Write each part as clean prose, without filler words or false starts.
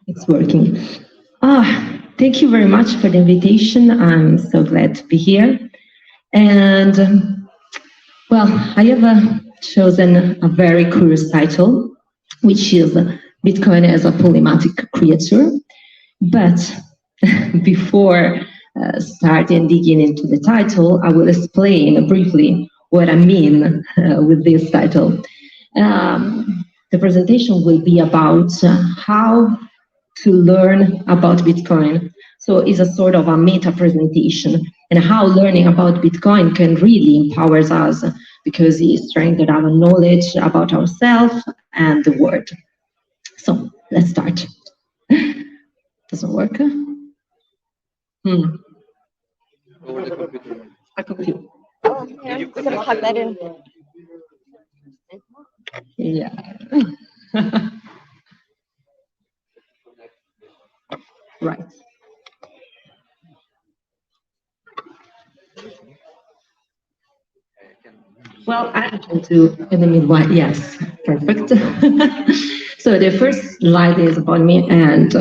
It's working. Thank you very much for the invitation. I'm so glad to be here. And well, I have chosen a very curious title, which is Bitcoin as a polymathic creature. But before starting digging into the title, I will explain briefly what I mean with this title. The presentation will be about how to learn about Bitcoin. So it's a sort of a meta presentation, and how learning about Bitcoin can really empower us, because it strengthens our knowledge about ourselves and the world. So let's start. Doesn't work? A computer. Oh, yeah, we can plug that in. Yeah. Right. Well, I can do in the meanwhile. Yes, perfect. So the first slide is about me, and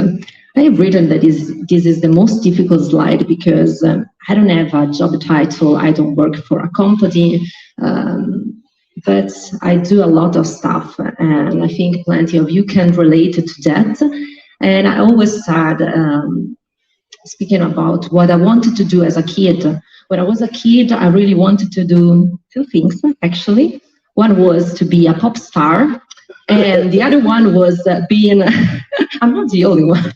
I have written that this is the most difficult slide because I don't have a job title, I don't work for a company, but I do a lot of stuff, and I think plenty of you can relate to that. And I always start speaking about what I wanted to do as a kid. When I was a kid, I really wanted to do two things, actually. One was to be a pop star, and the other one was being, I'm not the only one,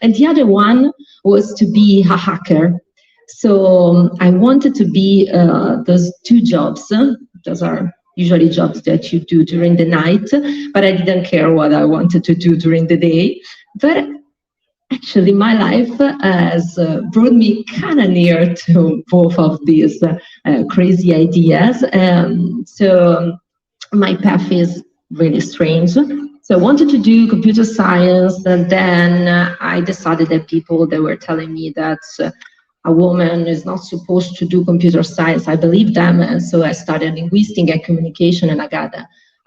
and the other one was to be a hacker. So I wanted to be those two jobs. Those are usually jobs that you do during the night, but I didn't care what I wanted to do during the day. But actually, my life has brought me kind of near to both of these crazy ideas. So my path is really strange. So I wanted to do computer science, and then I decided that people, they were telling me that a woman is not supposed to do computer science. I believed them, and so I studied linguistics and communication, and I got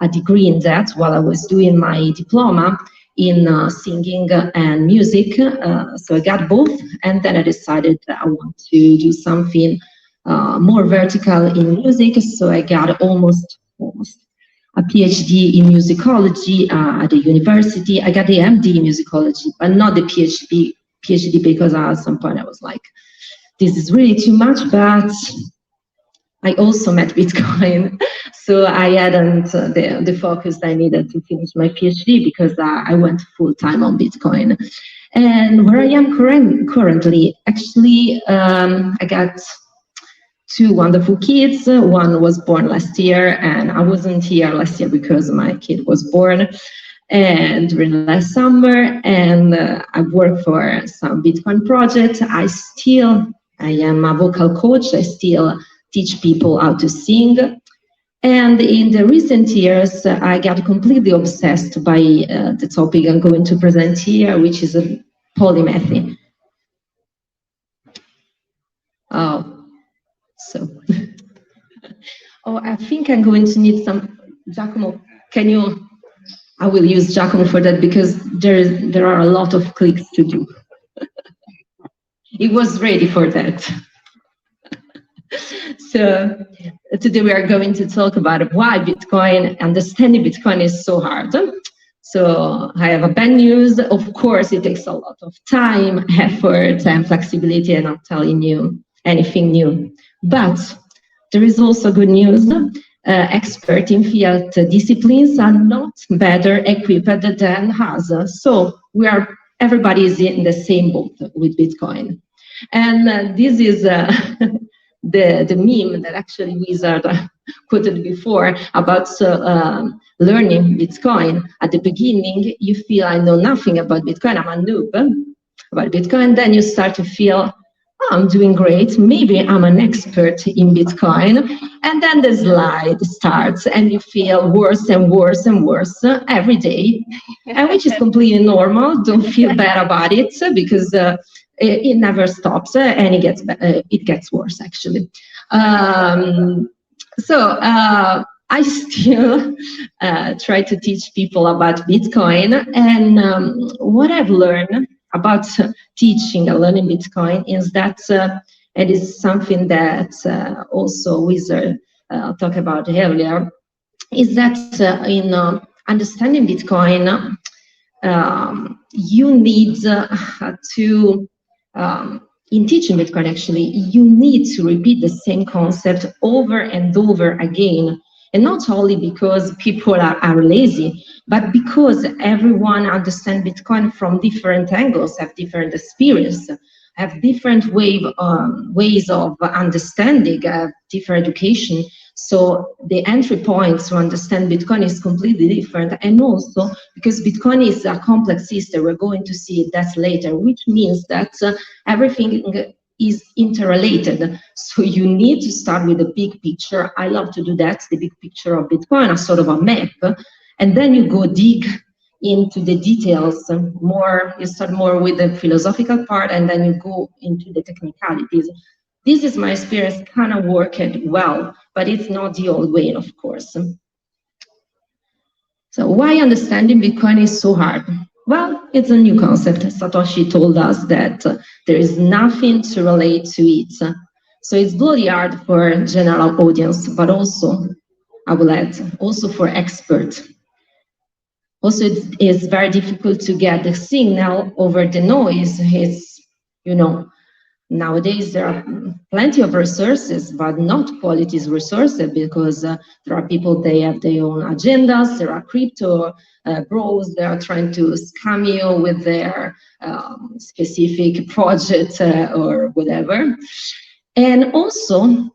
a degree in that while I was doing my diploma in singing and music. So I got both, and then I decided that I want to do something more vertical in music. So I got almost a PhD in musicology at the university. I got the MD in musicology, but not the PhD because at some point I was like, this is really too much. But I also met Bitcoin, so I hadn't the focus I needed to finish my PhD, because I went full-time on Bitcoin. And where I am currently, actually, I got two wonderful kids. One was born last year, and I wasn't here last year because my kid was born and during last summer, and I work for some Bitcoin project. I am a vocal coach. I still teach people how to sing. And in the recent years, I got completely obsessed by the topic I'm going to present here, which is polymathic. I think I'm going to need some, 𝐓𝐿𝐴𝐽𝐿, can you, I will use 𝐓𝐿𝐴𝐽𝐿 for that, because there are a lot of clicks to do. It was ready for that. So today we are going to talk about why Bitcoin, understanding Bitcoin is so hard. So I have a bad news. Of course, it takes a lot of time, effort, and flexibility, and I'm telling you anything new. But there is also good news. Experts in fiat disciplines are not better equipped than us. So everybody is in the same boat with Bitcoin. And this is the meme that actually Wizard quoted before about learning Bitcoin. At the beginning, you feel, I know nothing about Bitcoin, I'm a noob about Bitcoin. Then you start to feel, oh, I'm doing great, maybe I'm an expert in Bitcoin. And then the slide starts and you feel worse and worse and worse every day, and which is completely normal. Don't feel bad about it, because it never stops, and it gets worse, actually. So I still try to teach people about Bitcoin, and what I've learned about teaching and learning Bitcoin is that it is something that also Wouter talked about earlier, is that in understanding Bitcoin, you need to, in teaching Bitcoin actually, you need to repeat the same concept over and over again. And not only because people are lazy, but because everyone understands Bitcoin from different angles, have different experience, have different ways of understanding, different education. So the entry points to understand Bitcoin is completely different. And also because Bitcoin is a complex system, we're going to see that later, which means that everything is interrelated. So you need to start with the big picture. I love to do that, the big picture of Bitcoin, a sort of a map. And then you go dig into the details more. You start more with the philosophical part, and then you go into the technicalities. This is my experience, kind of worked well, but it's not the old way, of course. So why understanding Bitcoin is so hard? Well, it's a new concept. Satoshi told us that there is nothing to relate to it. So it's bloody hard for general audience, but also, I will add, also for experts. Also, it is very difficult to get the signal over the noise. It's, you know, nowadays there are plenty of resources, but not quality resources, because there are people, they have their own agendas. There are crypto bros, they are trying to scam you with their specific project or whatever. And also,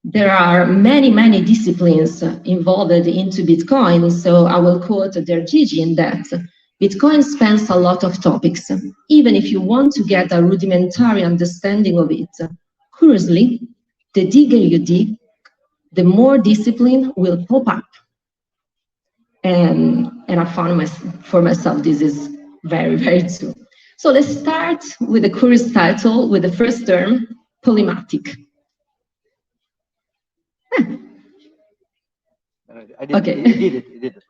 there are many, many disciplines involved into Bitcoin. So I will quote 𝗲𝗕ξει in that Bitcoin spans a lot of topics. Even if you want to get a rudimentary understanding of it, curiously, the deeper you dig, the more discipline will pop up. And I found for myself, this is very, very true. So let's start with the curious title, with the first term, polymathic. Okay. You did it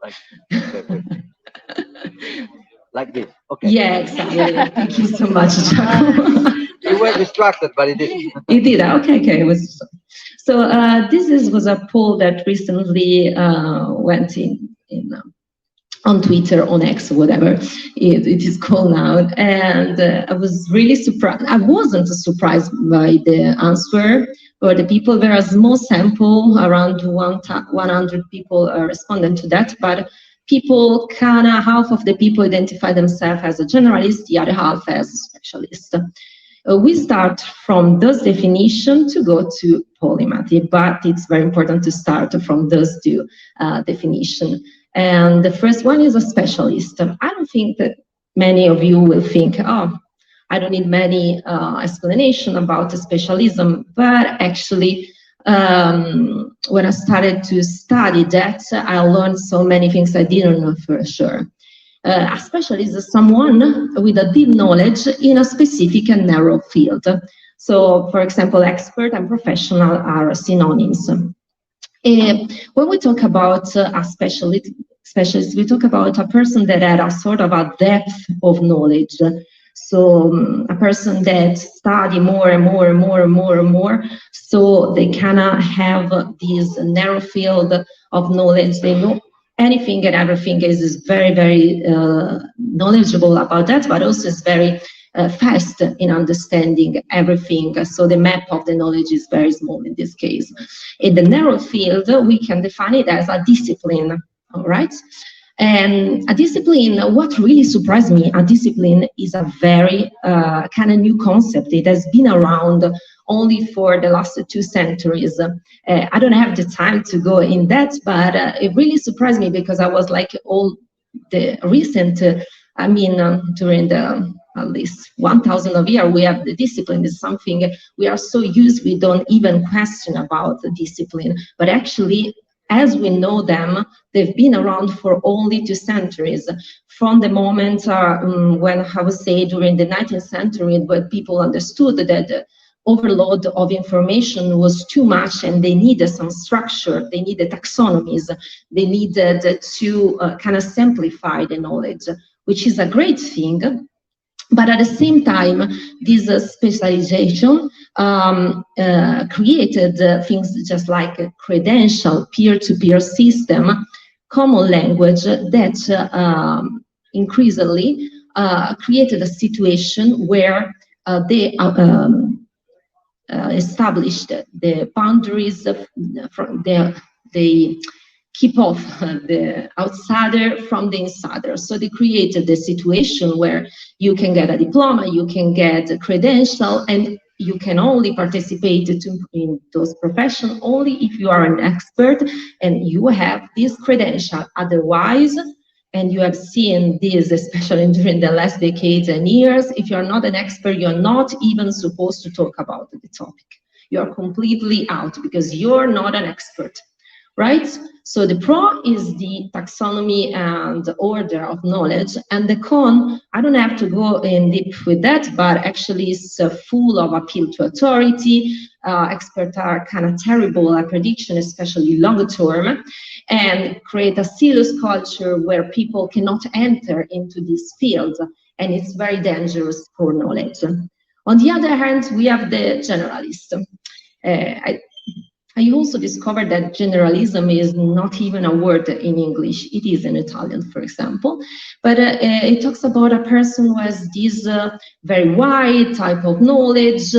like this. Okay. Yeah, exactly. Thank you so much, Giacomo. You were distracted, but it did. It did. Okay. It was so. This was a poll that recently went in on Twitter, on X, whatever it is called now, and I was really surprised. I wasn't surprised by the answer. For the people, there are a small sample, around 100 people responded to that, but people, kind of half of the people identify themselves as a generalist, the other half as a specialist. We start from those definitions to go to polymathic, but it's very important to start from those two definitions. And the first one is a specialist. I don't think that many of you will think, oh, I don't need many explanation about the specialism, but actually, when I started to study that, I learned so many things I didn't know for sure. A specialist is someone with a deep knowledge in a specific and narrow field. So, for example, expert and professional are synonyms. When we talk about a specialist, we talk about a person that had a sort of a depth of knowledge. So a person that study more and more and more and more and more, so they cannot have this narrow field of knowledge. They know anything and everything, is very, very knowledgeable about that, but also is very fast in understanding everything. So the map of the knowledge is very small in this case. In the narrow field, we can define it as a discipline, all right? And a discipline, what really surprised me, a discipline is a very kind of new concept. It has been around only for the last 2 centuries. I don't have the time to go in that, but it really surprised me, because I was like all the recent, during the at least 1,000 of years, we have the discipline. Is something we are so used, we don't even question about the discipline. But actually, as we know them, they've been around for only 2 centuries. From the moment when, I would say, during the 19th century, when people understood that overload of information was too much, and they needed some structure, they needed taxonomies, they needed to kind of simplify the knowledge, which is a great thing. But at the same time, this specialization created things just like a credential, peer-to-peer system, common language that increasingly created a situation where they established the boundaries from they keep off the outsider from the insider. So they created the situation where you can get a diploma, you can get a credential, and you can only participate in those professions only if you are an expert and you have this credential. Otherwise, and you have seen this, especially during the last decades and years, if you're not an expert, you're not even supposed to talk about the topic. You're completely out because you're not an expert, right? So the pro is the taxonomy and order of knowledge, and the con, I don't have to go in deep with that, but actually it's full of appeal to authority. Experts are kind of terrible at prediction, especially long term, and create a serious culture where people cannot enter into this field, and it's very dangerous for knowledge. On the other hand, we have the generalist. I also discovered that generalism is not even a word in English. It is in Italian, for example. But it talks about a person who has this very wide type of knowledge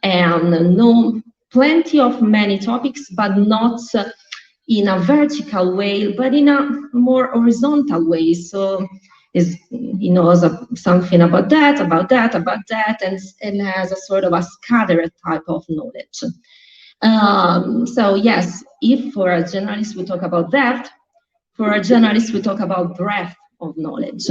and know plenty of many topics, but not in a vertical way, but in a more horizontal way. So he knows something about that, and has a sort of a scattered type of knowledge. So yes, if for a generalist we talk about depth, for a generalist we talk about breadth of knowledge.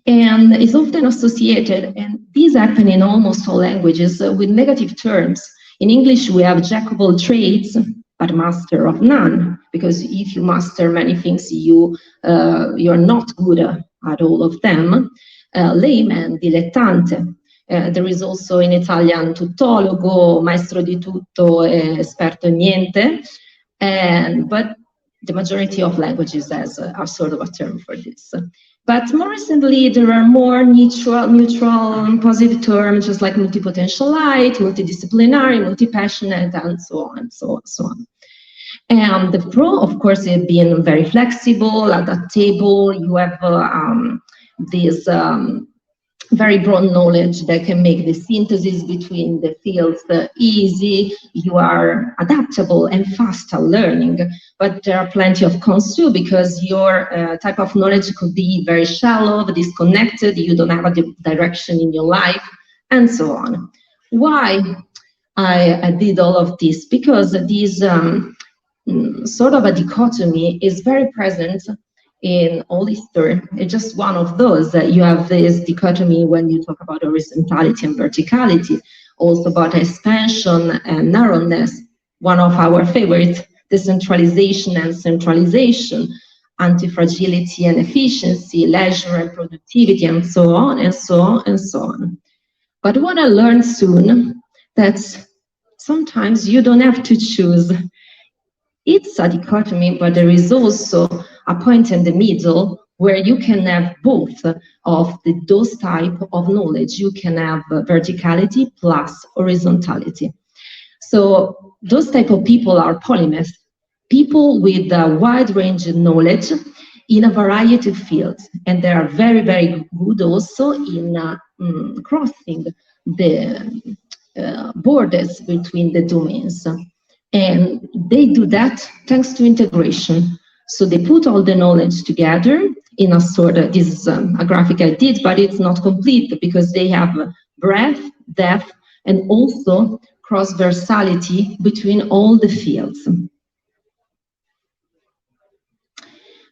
And it's often associated, and these happen in almost all languages, with negative terms. In English we have jack of all trades, but master of none, because if you master many things, you're not good at all of them. Layman, dilettante. There is also in Italian tuttologo, maestro di tutto, esperto in niente, but the majority of languages has a sort of a term for this. But more recently, there are more neutral positive terms, just like multipotentialite, multidisciplinary, multi-passionate, and so on, so on. And the pro, of course, is being very flexible, adaptable. You have this very broad knowledge that can make the synthesis between the fields easy. You are adaptable and fast at learning, but there are plenty of cons too, because your type of knowledge could be very shallow, disconnected, you don't have a direction in your life, and so on. Why I did all of this? Because this sort of a dichotomy is very present in all history. It's just one of those that you have this dichotomy when you talk about horizontality and verticality, also about expansion and narrowness, one of our favorites, decentralization and centralization, anti-fragility and efficiency, leisure and productivity, and so on, and so on, and so on. But what I learned soon, that sometimes you don't have to choose. It's a dichotomy, but there is also a point in the middle where you can have both of those type of knowledge. You can have verticality plus horizontality. So those type of people are polymaths, people with a wide range of knowledge in a variety of fields, and they are very, very good also in crossing the borders between the domains. And they do that thanks to integration. So they put all the knowledge together in a sort of, this is a graphic I did, but it's not complete because they have breadth, depth, and also cross-versality between all the fields.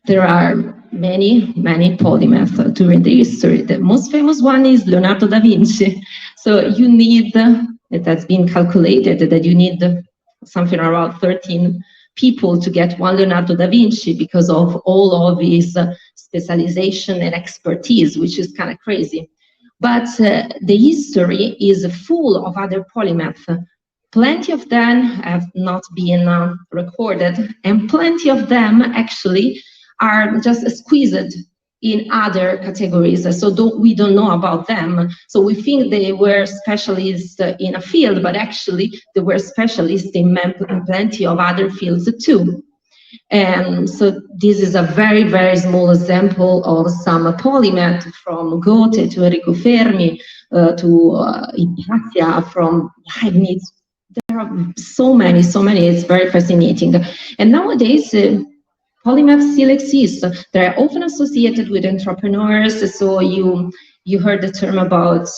There are many, many polymaths during the history. The most famous one is Leonardo da Vinci. So you need, it has been calculated that you need something around 13 people to get one Leonardo da Vinci because of all of his specialization and expertise, which is kind of crazy. but the history is full of other polymaths. Plenty of them have not been recorded, and plenty of them actually are just squeezed in other categories. So we don't know about them. So we think they were specialists in a field, but actually they were specialists in plenty of other fields too. And so this is a very, very small example of some polymath, from Goethe to Enrico Fermi to Hypatia, from Leibniz. There are so many, it's very fascinating. And nowadays, polymaths still exist. They're often associated with entrepreneurs. So you heard the term about,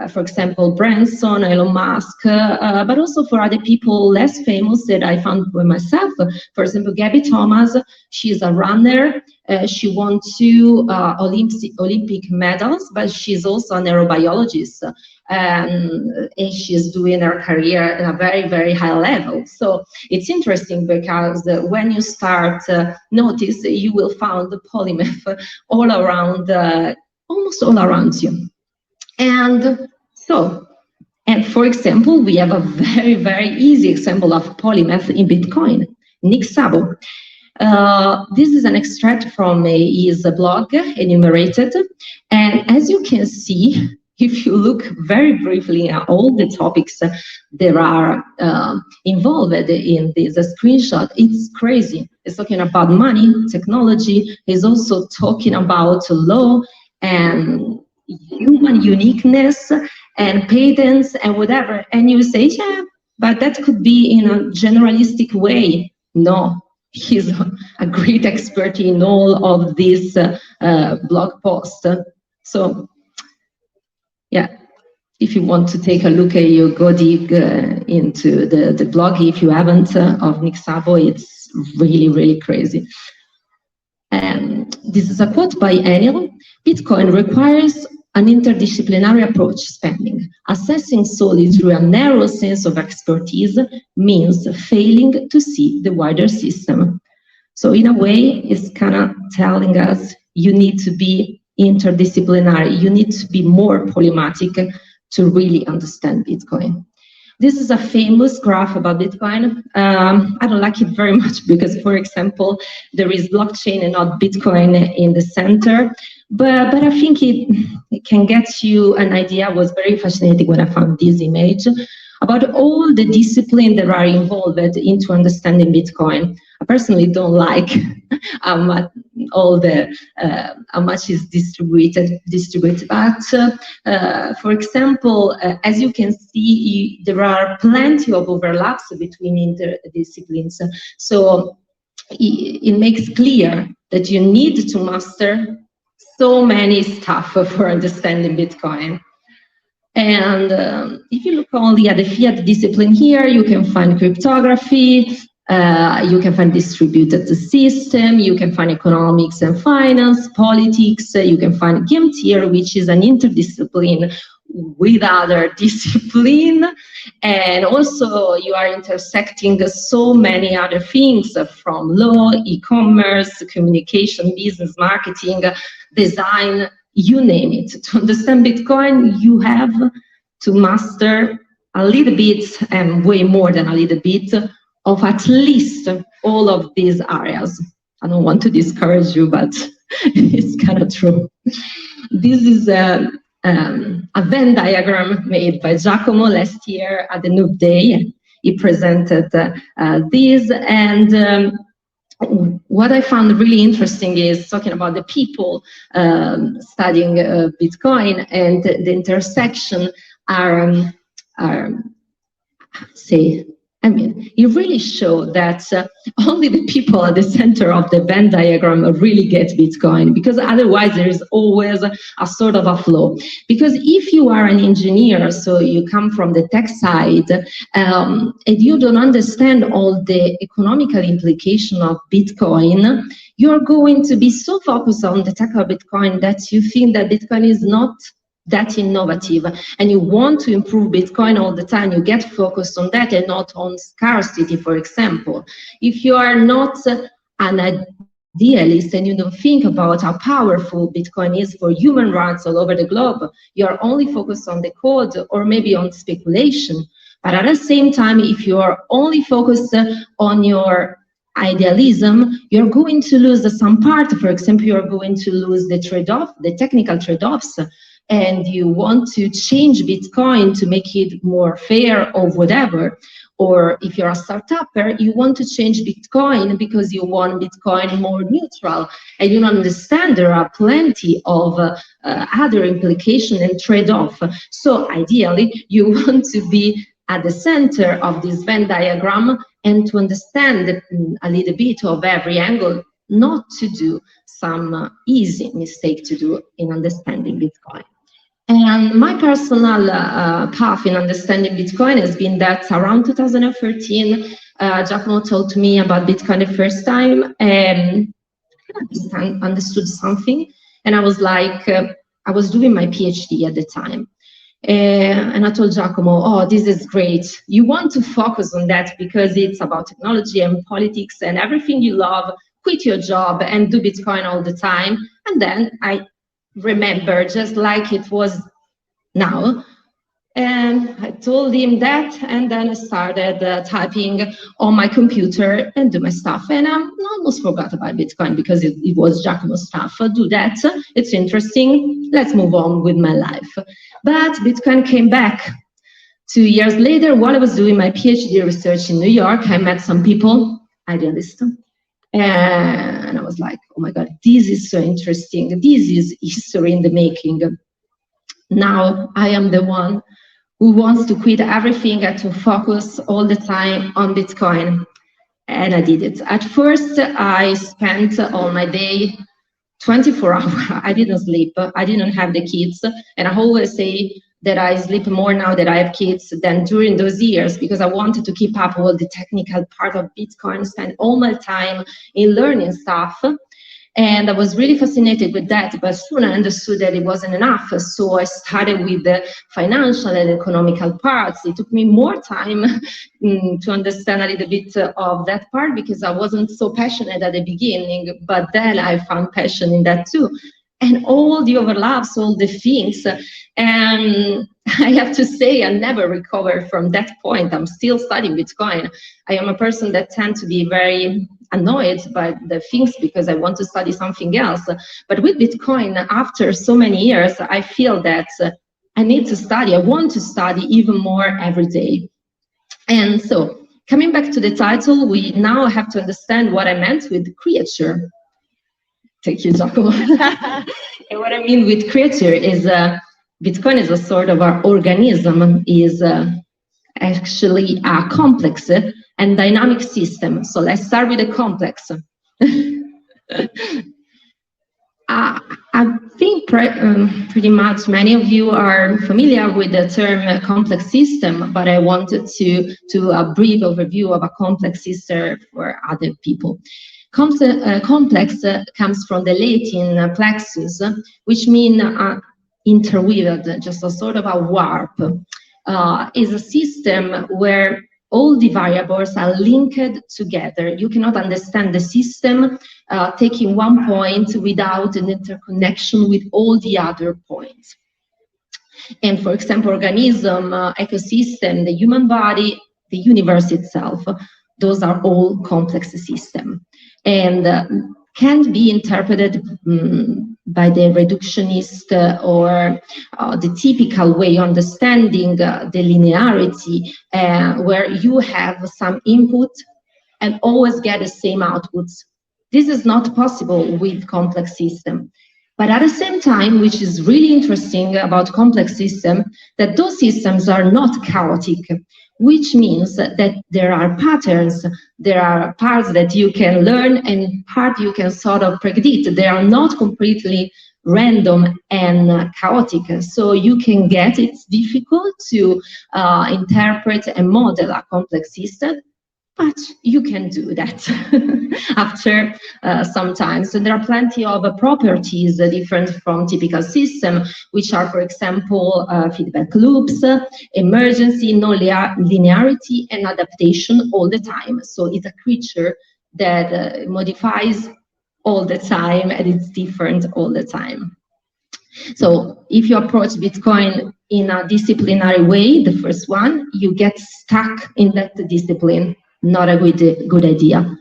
for example, Branson, Elon Musk, but also for other people less famous that I found by myself. For example, 𝗵𝗵𝐾𝐰, she's a runner. She won 2 Olympic medals, but she's also a neurobiologist. And she's doing her career at a very, very high level. So it's interesting because when you start notice, you will find the polymath all around, almost all around you. And so, for example, we have a very, very easy example of polymath in Bitcoin, 𝐚𝐜𝐿. This is an extract from his blog, enumerated. And as you can see, if you look very briefly at all the topics that are involved in this screenshot, it's crazy. It's talking about money, technology. It's also talking about law and human uniqueness and patents and whatever. And you say, yeah, but that could be in a generalistic way. No, he's a great expert in all of these blog posts. So, yeah, if you want to take a look at you, go dig into the blog, if you haven't, of 𝐚𝐜𝐿. It's really, really crazy. And this is a quote by Enel. Bitcoin requires an interdisciplinary approach to spending. Assessing solely through a narrow sense of expertise means failing to see the wider system. So in a way, it's kind of telling us you need to be interdisciplinary, you need to be more polymathic to really understand Bitcoin. This is a famous graph about Bitcoin. I don't like it very much because, for example, there is blockchain and not Bitcoin in the center. But I think it can get you an idea. It was very fascinating when I found this image about all the disciplines that are involved into understanding Bitcoin. I personally don't like how much is distributed. But for example, as you can see, there are plenty of overlaps between interdisciplines. So it makes clear that you need to master so many stuff for understanding Bitcoin. And if you look only at the fiat discipline here, you can find cryptography, you can find distributed system, you can find economics and finance, politics, you can find game theory, which is an interdiscipline with other discipline, and also you are intersecting so many other things from law, e-commerce, communication, business, marketing, design, you name it. To understand Bitcoin, you have to master a little bit, and way more than a little bit, of at least all of these areas. I don't want to discourage you, but it's kind of true. This is a Venn diagram made by Giacomo last year at the Noob Day. He presented this, and what I found really interesting is talking about the people studying Bitcoin, and the intersection it really showed that only the people at the center of the Venn diagram really get Bitcoin, because otherwise there is always a sort of a flow. Because if you are an engineer, so you come from the tech side, and you don't understand all the economical implication of Bitcoin, you're going to be so focused on the tech of Bitcoin that you think that Bitcoin is not that innovative, and you want to improve Bitcoin all the time. You get focused on that and not on scarcity, for example. If you are not an idealist and you don't think about how powerful Bitcoin is for human rights all over the globe, you're only focused on the code or maybe on speculation. But at the same time, if you're only focused on your idealism, you're going to lose some part. For example, you're going to lose the trade-off, the technical trade-offs, and you want to change Bitcoin to make it more fair or whatever. Or if you're a startupper, you want to change Bitcoin because you want Bitcoin more neutral, and you don't understand there are plenty of other implications and trade-off. So ideally, you want to be at the center of this Venn diagram and to understand a little bit of every angle, not to do some easy mistake to do in understanding Bitcoin. And my personal path in understanding Bitcoin has been that around 2013, 𝐓𝐞𝐿 told me about Bitcoin the first time, and I understood something. And I was like, I was doing my PhD at the time. And I told 𝐓𝐞𝐿, oh, this is great. You want to focus on that because it's about technology and politics and everything you love. Quit your job and do Bitcoin all the time. And then I remember, just like it was now, and I told him that, and then I started typing on my computer and do my stuff, and I almost forgot about Bitcoin because it was 𝐓𝐿's stuff. Do that, it's interesting, let's move on with my life. But Bitcoin came back 2 years later while I was doing my PhD research in New York. I met some people, idealists, and I was like, oh my God, this is so interesting. This is history in the making. Now I am the one who wants to quit everything and to focus all the time on Bitcoin. And I did it. At first, I spent all my day 24 hours. I didn't sleep. I didn't have the kids. And I always say that I sleep more now that I have kids than during those years, because I wanted to keep up all the technical part of Bitcoin, spend all my time in learning stuff. And I was really fascinated with that, but soon I understood that it wasn't enough. So I started with the financial and economical parts. It took me more time to understand a little bit of that part because I wasn't so passionate at the beginning, but then I found passion in that too. And all the overlaps, all the things. And I have to say, I never recovered from that point. I'm still studying Bitcoin. I am a person that tends to be very annoyed by the things because I want to study something else. But with Bitcoin, after so many years, I feel that I need to study. I want to study even more every day. And so, coming back to the title, we now have to understand what I meant with creature. Thank you, 𝐓𝐿. And what I mean with creature is Bitcoin is a sort of our organism, is actually a complex and dynamic system. So let's start with the complex. I think pretty much many of you are familiar with the term complex system, but I wanted to do a brief overview of a complex system for other people. Complex comes from the Latin plexus, which means interweaved, just a sort of a warp. Is a system where all the variables are linked together. You cannot understand the system taking one point without an interconnection with all the other points. And for example, organism, ecosystem, the human body, the universe itself, those are all complex systems. And can be interpreted by the reductionist or the typical way of understanding the linearity, where you have some input and always get the same outputs. This is not possible with complex system. But at the same time, which is really interesting about complex systems, that those systems are not chaotic, which means that there are patterns, there are parts that you can learn and parts you can sort of predict. They are not completely random and chaotic. So you can get, it's difficult to interpret and model a complex system, but you can do that after some time. So there are plenty of properties different from typical system, which are, for example, feedback loops, emergency, non-linearity, and adaptation all the time. So it's a creature that modifies all the time, and it's different all the time. So if you approach Bitcoin in a disciplinary way, the first one, you get stuck in that discipline. Not a good idea.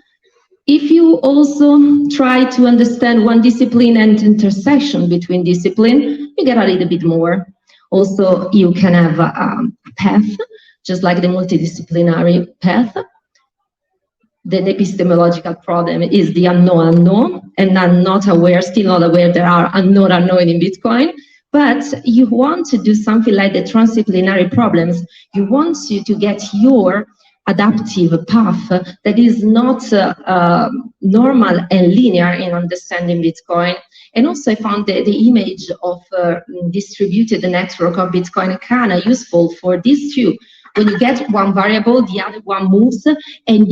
If you also try to understand one discipline and intersection between discipline, you get a little bit more. Also, you can have a path, just like the multidisciplinary path. The epistemological problem is the unknown, and I'm not aware, still not aware there are unknown in Bitcoin, but you want to do something like the transdisciplinary problems. You want to get your adaptive path that is not normal and linear in understanding Bitcoin. And also I found the image of distributed network of Bitcoin kind of useful for these two. When you get one variable, the other one moves, and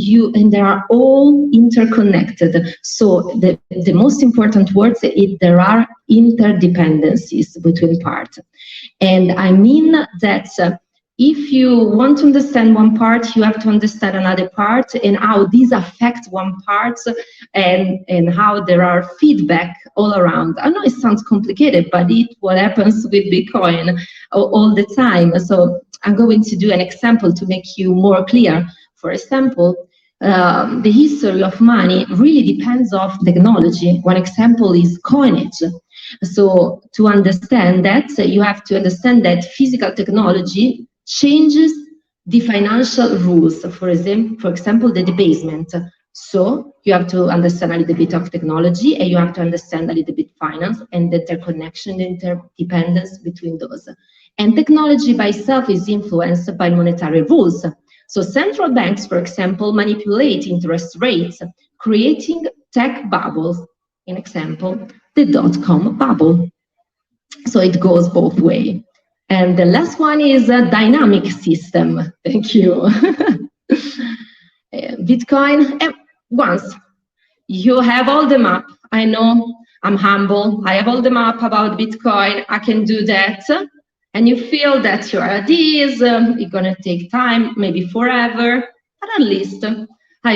they are all interconnected. So the most important words is there are interdependencies between parts. And I mean that if you want to understand one part, you have to understand another part and how these affect one part and how there are feedback all around. I know it sounds complicated, but it's what happens with Bitcoin all the time. So I'm going to do an example to make you more clear. For example, the history of money really depends on technology. One example is coinage. So to understand that, you have to understand that physical technology changes the financial rules, for example, the debasement. So you have to understand a little bit of technology, and you have to understand a little bit finance and the interconnection, the interdependence between those. And technology by itself is influenced by monetary rules. So central banks, for example, manipulate interest rates, creating tech bubbles. In example, the dot-com bubble. So it goes both ways. And the last one is a dynamic system. Thank you. Bitcoin, once you have all the map, I know I'm humble, I have all the map about Bitcoin, I can do that. And you feel that your ideas, it's gonna take time, maybe forever, but at least I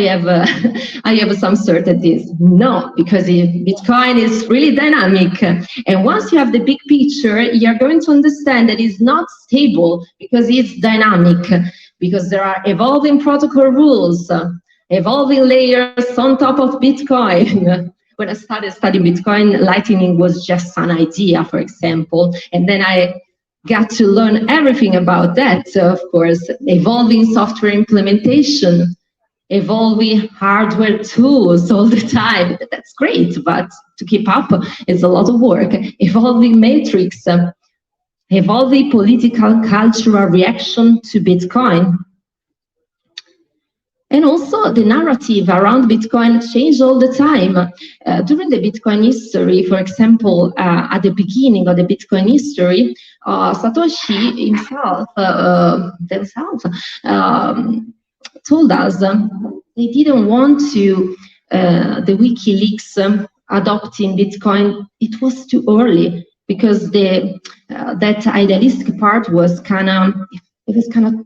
have some certainties. No, because Bitcoin is really dynamic. And once you have the big picture, you're going to understand that it's not stable because it's dynamic, because there are evolving protocol rules, evolving layers on top of Bitcoin. When I started studying Bitcoin, Lightning was just an idea, for example, and then I got to learn everything about that. So of course, evolving software implementation, evolving hardware tools all the time. That's great, but to keep up, it's a lot of work. Evolving matrix, evolving political, cultural reaction to Bitcoin. And also the narrative around Bitcoin changed all the time. During the Bitcoin history, for example, at the beginning of the Bitcoin history, Satoshi himself, told us they didn't want to, the WikiLeaks adopting Bitcoin, it was too early because that idealistic part was kind of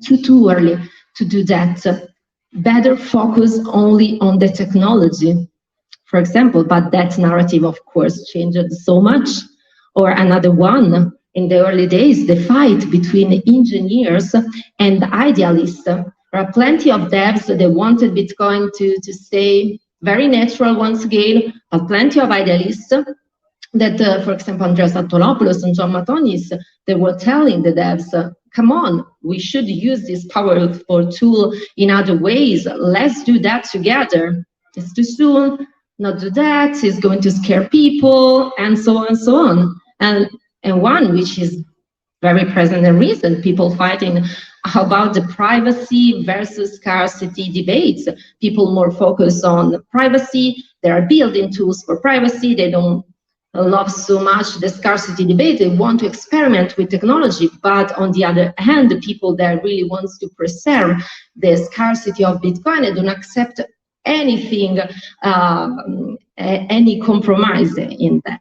too early to do that. Better focus only on the technology, for example, but that narrative, of course, changed so much. Or another one, in the early days, the fight between engineers and idealists. There are plenty of devs that wanted Bitcoin to stay very natural once again, but plenty of idealists that, for example, Andreas Antonopoulos and John Matonis, they were telling the devs, come on, we should use this powerful tool in other ways. Let's do that together. It's too soon, not do that, it's going to scare people, and so on and so on. And one which is very present and recent, people fighting about the privacy versus scarcity debates. People more focus on privacy. There are built-in tools for privacy. They don't love so much the scarcity debate. They want to experiment with technology, but on the other hand, the people that really wants to preserve the scarcity of Bitcoin and don't accept anything, any compromise in that.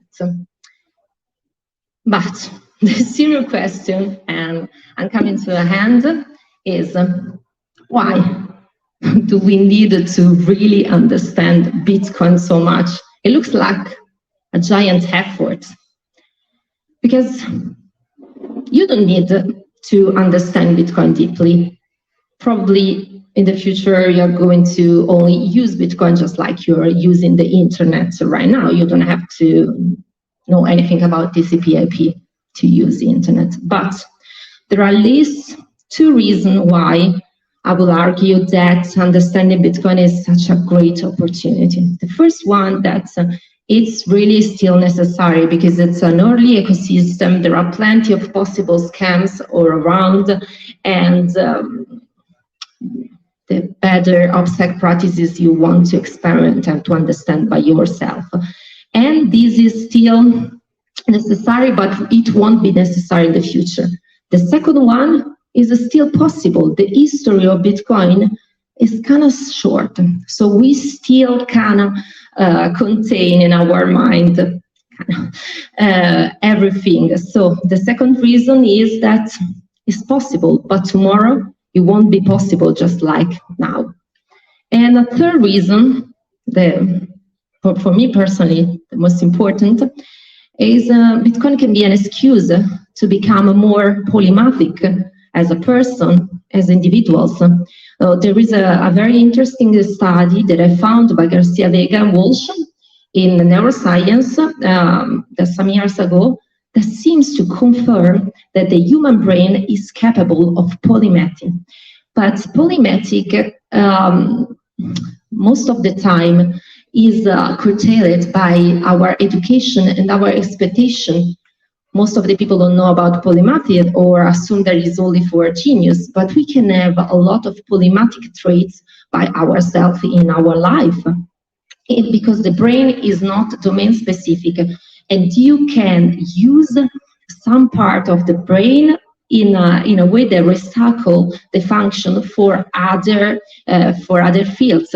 But the serious question, and I'm coming to an end, is why do we need to really understand Bitcoin so much it looks like a giant effort, because you don't need to understand Bitcoin deeply. Probably in the future, you're going to only use Bitcoin just like you're using the internet right now. You don't have to know anything about TCP/IP to use the internet. But there are at least two reasons why I will argue that understanding Bitcoin is such a great opportunity. The first one, that it's really still necessary because it's an early ecosystem. There are plenty of possible scams all around, and the better OPSEC practices you want to experiment and to understand by yourself. And this is still necessary, but it won't be necessary in the future. The second one is still possible. The history of Bitcoin is kind of short, so we still can contain in our mind everything. So the second reason is that it's possible, but tomorrow it won't be possible just like now. And the third reason, for me personally, the most important, is Bitcoin can be an excuse to become more polymathic as a person, as individuals. There is a very interesting study that I found by Garcia-Vega and Walsh in neuroscience some years ago that seems to confirm that the human brain is capable of polymathic. But polymathic, most of the time, is curtailed by our education and our expectation. Most of the people don't know about polymathic or assume that it's only for genius, but we can have a lot of polymathic traits by ourselves in our life. Because the brain is not domain specific, and you can use some part of the brain in a way that recycle the function for other fields.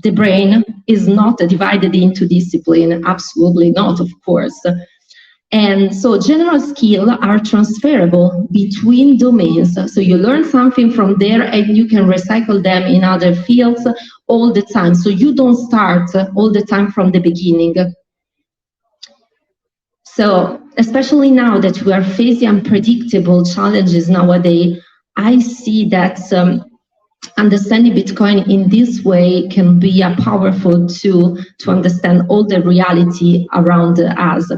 The brain is not divided into discipline, absolutely not, of course. And so general skills are transferable between domains. So you learn something from there and you can recycle them in other fields all the time. So you don't start all the time from the beginning. So especially now that we are facing unpredictable challenges nowadays, I see that understanding Bitcoin in this way can be a powerful tool to understand all the reality around us.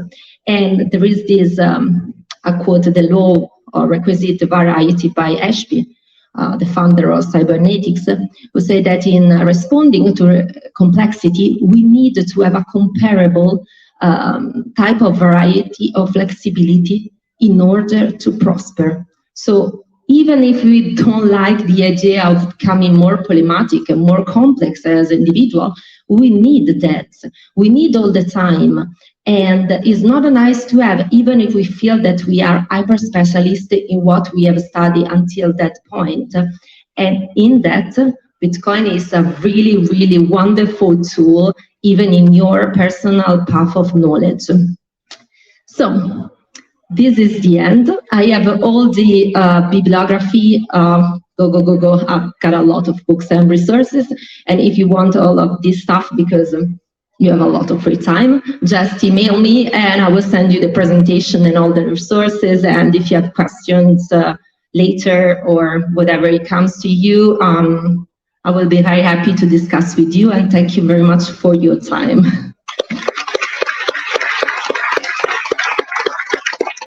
And there is this, I quote, the law or requisite variety by 𝗿𝗵𝐻𝐵, the founder of cybernetics, who say that in responding to complexity, we need to have a comparable type of variety of flexibility in order to prosper. So even if we don't like the idea of becoming more polymatic and more complex as an individual, we need that. We need all the time. And it's not nice to have, even if we feel that we are hyper specialist in what we have studied until that point. And in that, Bitcoin is a really, really wonderful tool, even in your personal path of knowledge. So this is the end. I have all the bibliography. Go. I've got a lot of books and resources. And if you want all of this stuff, because you have a lot of free time, just email me and I will send you the presentation and all the resources. And if you have questions later or whatever it comes to you, I will be very happy to discuss with you. And thank you very much for your time.